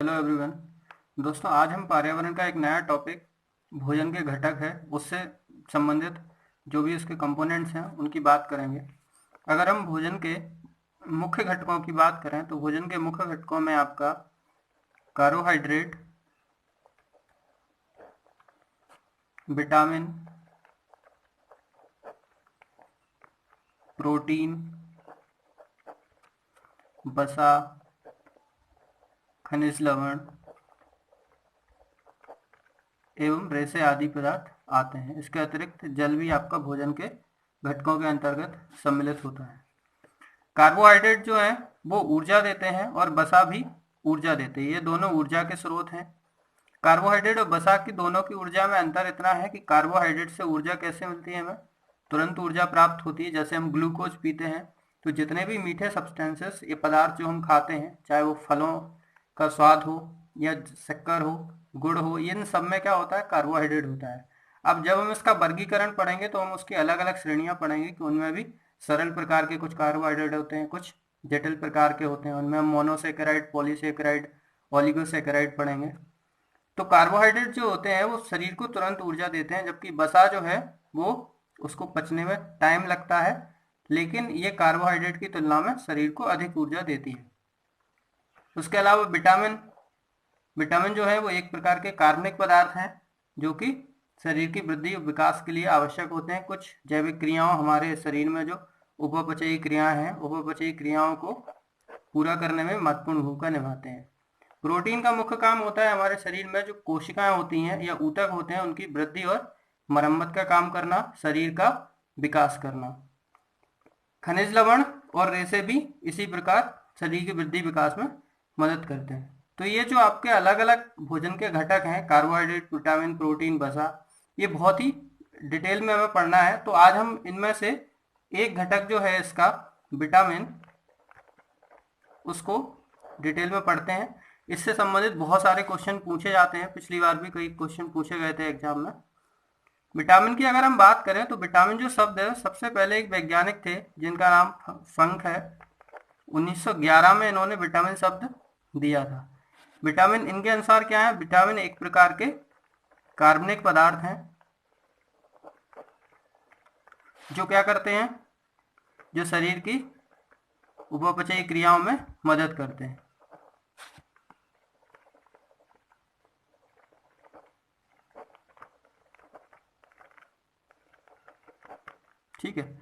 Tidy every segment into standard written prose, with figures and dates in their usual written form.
Hello everyone. दोस्तों, आज हम पर्यावरण का एक नया टॉपिक भोजन के घटक है उससे संबंधित जो भी इसके कंपोनेंट्स हैं उनकी बात करेंगे। अगर हम भोजन के मुख्य घटकों की बात करें तो भोजन के मुख्य घटकों में आपका कार्बोहाइड्रेट, विटामिन, प्रोटीन, वसा, खनिज लवण एवं रेसे आदि पदार्थ आते हैं। इसके अतिरिक्त जल भी आपका भोजन के घटकों के अंतर्गत सम्मिलित होता है। कार्बोहाइड्रेट जो है वो ऊर्जा देते हैं और वसा भी ऊर्जा देते हैं। ये दोनों ऊर्जा के स्रोत हैं। कार्बोहाइड्रेट और वसा की दोनों की ऊर्जा में अंतर इतना है कि कार्बोहाइड्रेट से ऊर्जा कैसे मिलती है, हमें तुरंत ऊर्जा प्राप्त होती है। जैसे हम ग्लूकोज पीते हैं तो जितने भी मीठे सब्सटेंसेस, ये पदार्थ जो हम खाते हैं, चाहे वो फलों का स्वाद हो या शक्कर हो, गुड़ हो, इन सब में क्या होता है, कार्बोहाइड्रेट होता है। अब जब हम इसका वर्गीकरण पढ़ेंगे तो हम उसकी अलग अलग श्रेणियां पढ़ेंगे कि उनमें भी सरल प्रकार के कुछ कार्बोहाइड्रेट होते हैं, कुछ जटिल प्रकार के होते हैं। उनमें हम मोनोसेकेराइड, पॉलीसेकेराइड, ऑलिगोसेकेराइड पढ़ेंगे। तो कार्बोहाइड्रेट जो होते हैं वो शरीर को तुरंत ऊर्जा देते हैं, जबकि वसा जो है वो उसको पचने में टाइम लगता है, लेकिन ये कार्बोहाइड्रेट की तुलना में शरीर को अधिक ऊर्जा देती है। उसके अलावा विटामिन जो है वो एक प्रकार के कार्बनिक पदार्थ हैं जो कि शरीर की वृद्धि और विकास के लिए आवश्यक होते हैं। कुछ जैविक क्रियाओं, हमारे शरीर में जो उपपचयी क्रियाएं हैं, उपपचयी क्रियाओं को पूरा करने में महत्वपूर्ण भूमिका निभाते हैं। प्रोटीन का मुख्य काम होता है हमारे शरीर में जो कोशिकाएं होती हैं या ऊतक होते हैं उनकी वृद्धि और मरम्मत का काम करना, शरीर का विकास करना। खनिज लवण और रेसे भी इसी प्रकार शरीर की वृद्धि विकास में मदद करते हैं। तो ये जो आपके अलग अलग भोजन के घटक हैं, कार्बोहाइड्रेट, विटामिन, प्रोटीन, वसा, ये बहुत ही डिटेल में हमें पढ़ना है। तो आज हम इनमें से एक घटक जो है इसका विटामिन, उसको डिटेल में पढ़ते हैं। इससे संबंधित बहुत सारे क्वेश्चन पूछे जाते हैं, पिछली बार भी कई क्वेश्चन पूछे गए थे एग्जाम में। विटामिन की अगर हम बात करें तो विटामिन जो शब्द है, सबसे पहले एक वैज्ञानिक थे जिनका नाम फंक है। 1911 में इन्होंने विटामिन शब्द दिया था। विटामिन इनके अनुसार क्या है, विटामिन एक प्रकार के कार्बनिक पदार्थ हैं जो क्या करते हैं, जो शरीर की उपपचयी क्रियाओं में मदद करते हैं। ठीक है।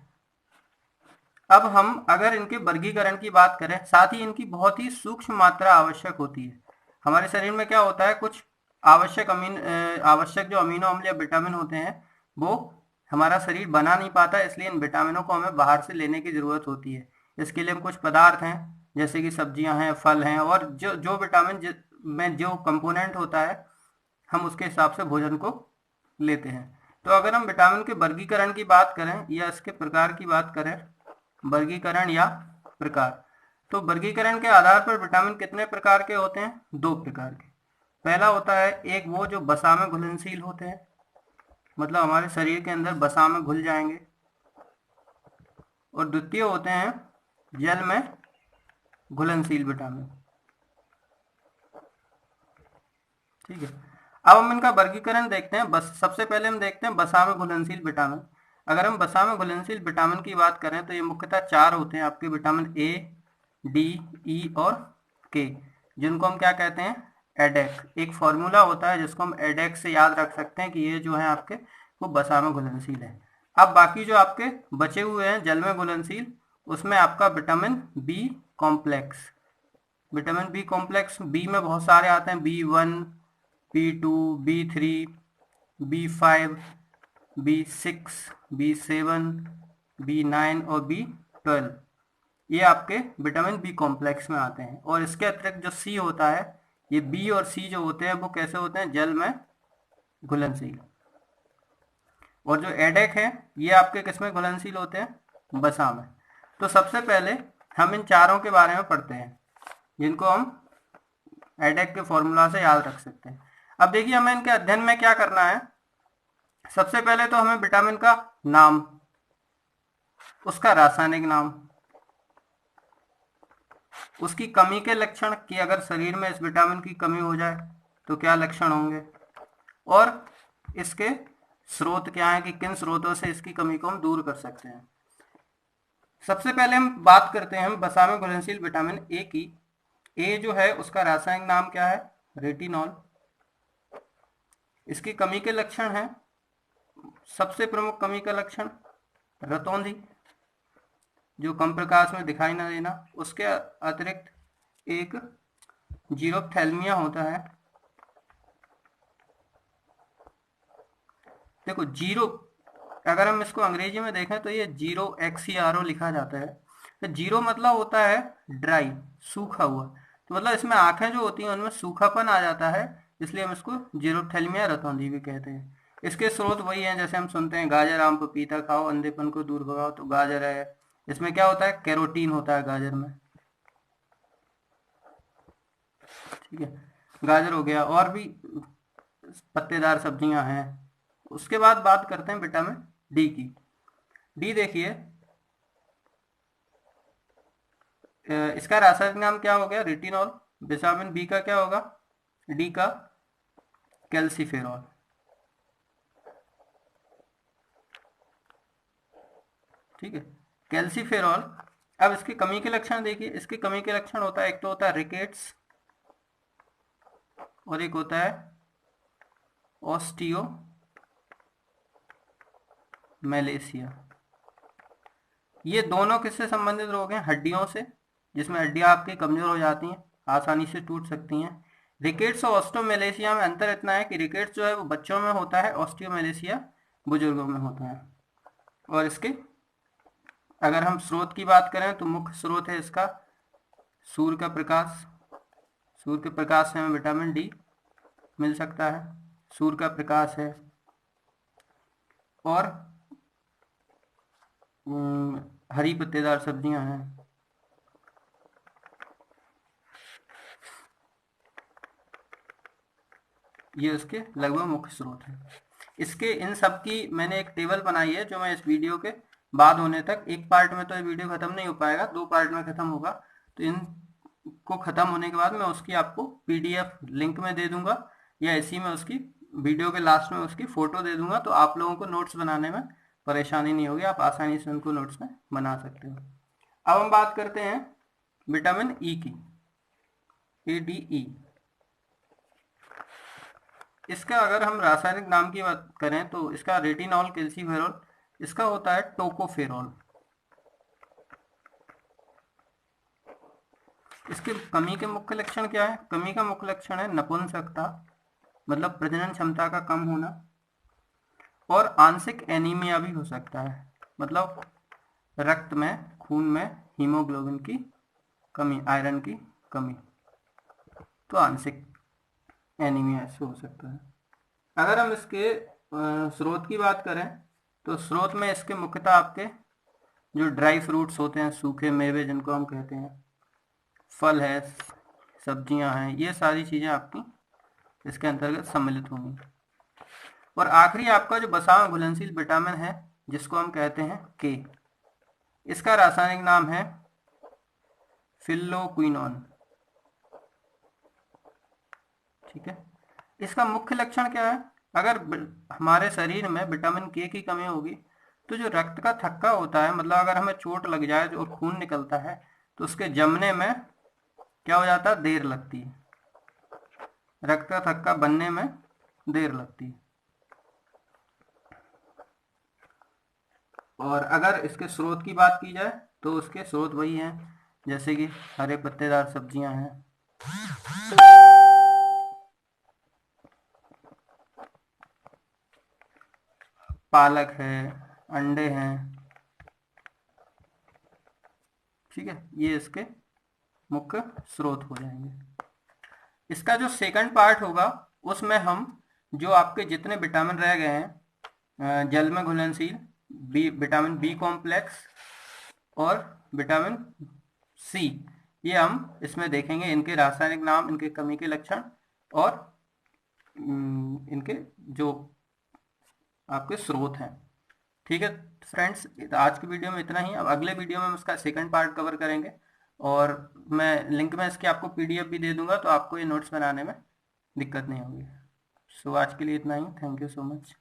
अब हम अगर इनके वर्गीकरण की बात करें, साथ ही इनकी बहुत ही सूक्ष्म मात्रा आवश्यक होती है। हमारे शरीर में क्या होता है, कुछ आवश्यक जो अमीनो अम्ल या विटामिन होते हैं वो हमारा शरीर बना नहीं पाता, इसलिए इन विटामिनों को हमें बाहर से लेने की जरूरत होती है। इसके लिए हम कुछ पदार्थ हैं जैसे कि सब्जियां हैं, फल हैं, और जो जो विटामिन में जो कंपोनेंट होता है हम उसके हिसाब से भोजन को लेते हैं। तो अगर हम विटामिन के वर्गीकरण की बात करें या इसके प्रकार की बात करें, वर्गीकरण या प्रकार, तो वर्गीकरण के आधार पर विटामिन कितने प्रकार के होते हैं, दो प्रकार के। पहला होता है एक वो जो वसा में घुलनशील होते हैं, मतलब हमारे शरीर के अंदर वसा में घुल जाएंगे, और द्वितीय होते हैं जल में घुलनशील विटामिन। ठीक है। अब हम इनका वर्गीकरण देखते हैं। बस सबसे पहले हम देखते हैं वसा में घुलनशील विटामिन। अगर हम वसा में घुलनशील विटामिन की बात करें तो ये मुख्यतः चार होते हैं आपके, विटामिन ए, डी, ई और के, जिनको हम क्या कहते हैं, एडेक। एक फॉर्मूला होता है जिसको हम एडेक से याद रख सकते हैं कि ये जो है आपके वो वसा में घुलनशील है। अब बाकी जो आपके बचे हुए हैं जल में घुलनशील, उसमें आपका vitamin B complex, vitamin B complex B में बहुत सारे आते हैं, B1, B2, B3, B5, B6, B7, B9 और B12, ये आपके विटामिन बी कॉम्प्लेक्स में आते हैं। और इसके अतिरिक्त जो सी होता है, ये बी और सी जो होते हैं वो कैसे होते हैं, जल में घुलनशील। और जो एडेक है ये आपके किस में घुलनशील होते हैं, वसा में। तो सबसे पहले हम इन चारों के बारे में पढ़ते हैं जिनको हम एडेक के फॉर्मूला से याद रख सकते हैं। अब देखिए हमें इनके अध्ययन में क्या करना है। सबसे पहले तो हमें विटामिन का नाम, उसका रासायनिक नाम, उसकी कमी के लक्षण कि अगर शरीर में इस विटामिन की कमी हो जाए तो क्या लक्षण होंगे, और इसके स्रोत क्या है कि किन स्रोतों से इसकी कमी को हम दूर कर सकते हैं। सबसे पहले हम बात करते हैं वसा में घुलनशील विटामिन ए की। ए जो है उसका रासायनिक नाम क्या है, रेटिनॉल। इसकी कमी के लक्षण हैं, सबसे प्रमुख कमी का लक्षण रतौंधी, जो कम प्रकाश में दिखाई न देना। उसके अतिरिक्त एक जीरोप्थेल्मिया होता है। देखो जीरो, अगर हम इसको अंग्रेजी में देखें तो ये जीरो XERO लिखा जाता है। तो जीरो मतलब होता है ड्राई, सूखा हुआ। तो मतलब इसमें आंखें जो होती हैं उनमें सूखापन आ जाता है, इसलिए हम इसको जीरोप्थेल्मिया रतौंधी भी कहते हैं। इसके स्रोत वही हैं जैसे हम सुनते हैं गाजर आम पपीता खाओ अंधेपन को दूर भगाओ, तो गाजर है, इसमें क्या होता है, कैरोटीन होता है गाजर में। ठीक है, गाजर हो गया, और भी पत्तेदार सब्जियां हैं। उसके बाद बात करते हैं विटामिन डी की। डी देखिए, इसका रासायनिक नाम क्या हो गया, रेटिनॉल। विटामिन बी का क्या होगा, डी का कैल्सीफेरॉल। ठीक है, कैल्सीफेरॉल। अब इसकी कमी के लक्षण देखिए, इसकी कमी के लक्षण होता है, एक तो होता है रिकेट्स और एक होता है ऑस्टियो मैलेशिया। ये दोनों किससे संबंधित रोग हैं, हड्डियों से, जिसमें हड्डियां आपकी कमजोर हो जाती हैं, आसानी से टूट सकती हैं। रिकेट्स और ऑस्टियोमेलेशिया में अंतर इतना है कि रिकेट्स जो है वो बच्चों में होता है, ऑस्टियोमेलेशिया बुजुर्गों में होता है। और इसके अगर हम स्रोत की बात करें तो मुख्य स्रोत है इसका सूर्य का प्रकाश। सूर्य के प्रकाश से हमें विटामिन डी मिल सकता है, सूर्य का प्रकाश है। और हरी पत्तेदार सब्जियां हैं। ये इसके लगभग मुख्य स्रोत हैं। इसके इन सब की मैंने एक टेबल बनाई है जो मैं इस वीडियो के बाद होने तक, एक पार्ट में तो ये वीडियो खत्म नहीं हो पाएगा, 2 पार्ट में खत्म होगा। तो इन को खत्म होने के बाद मैं उसकी आपको PDF लिंक में दे दूंगा, या इसी में उसकी वीडियो के लास्ट में उसकी फोटो दे दूंगा, तो आप लोगों को नोट्स बनाने में परेशानी नहीं होगी, आप आसानी से उनको नोट्स में बना सकते हो। अब हम बात करते हैं विटामिन ई की, ADE। इसका अगर हम रासायनिक नाम की बात करें तो इसका रेटिनॉल कैल्सीफेरॉल, इसका होता है टोकोफेरॉल। इसके कमी के मुख्य लक्षण क्या है, कमी का मुख्य लक्षण है नपुंसकता, मतलब प्रजनन क्षमता का कम होना, और आंशिक एनीमिया भी हो सकता है, मतलब रक्त में, खून में हीमोग्लोबिन की कमी, आयरन की कमी, तो आंशिक एनीमिया ऐसे हो सकता है। अगर हम इसके स्रोत की बात करें तो स्रोत में इसके मुख्यतः आपके जो ड्राई फ्रूट्स होते हैं, सूखे मेवे जिनको हम कहते हैं, फल है, सब्जियां हैं, ये सारी चीज़ें आपकी इसके अंतर्गत सम्मिलित होंगी। और आखिरी आपका जो वसा में घुलनशील विटामिन है जिसको हम कहते हैं के, इसका रासायनिक नाम है फिल्लोक्विनोन। ठीक है, इसका मुख्य लक्षण क्या है, अगर हमारे शरीर में विटामिन के की कमी होगी तो जो रक्त का थक्का होता है, मतलब अगर हमें चोट लग जाए और खून निकलता है तो उसके जमने में क्या हो जाता है, देर लगती है, रक्त का थक्का बनने में देर लगती है। और अगर इसके स्रोत की बात की जाए तो उसके स्रोत वही हैं जैसे कि हरे पत्तेदार सब्जियां हैं, पालक है, अंडे हैं। ठीक है, ये इसके मुख्य स्रोत हो जाएंगे। इसका जो सेकंड पार्ट होगा उसमें हम जो आपके जितने विटामिन रह गए हैं जल में घुलनशील, विटामिन बी कॉम्प्लेक्स और विटामिन सी, ये हम इसमें देखेंगे, इनके रासायनिक नाम, इनके कमी के लक्षण और इनके जो आपके स्रोत हैं। ठीक है फ्रेंड्स, आज की वीडियो में इतना ही। अब अगले वीडियो में हम इसका सेकंड पार्ट कवर करेंगे। और मैं लिंक में इसकी आपको पीडीएफ भी दे दूंगा, तो आपको ये नोट्स बनाने में दिक्कत नहीं होगी। सो आज के लिए इतना ही। Thank you so much.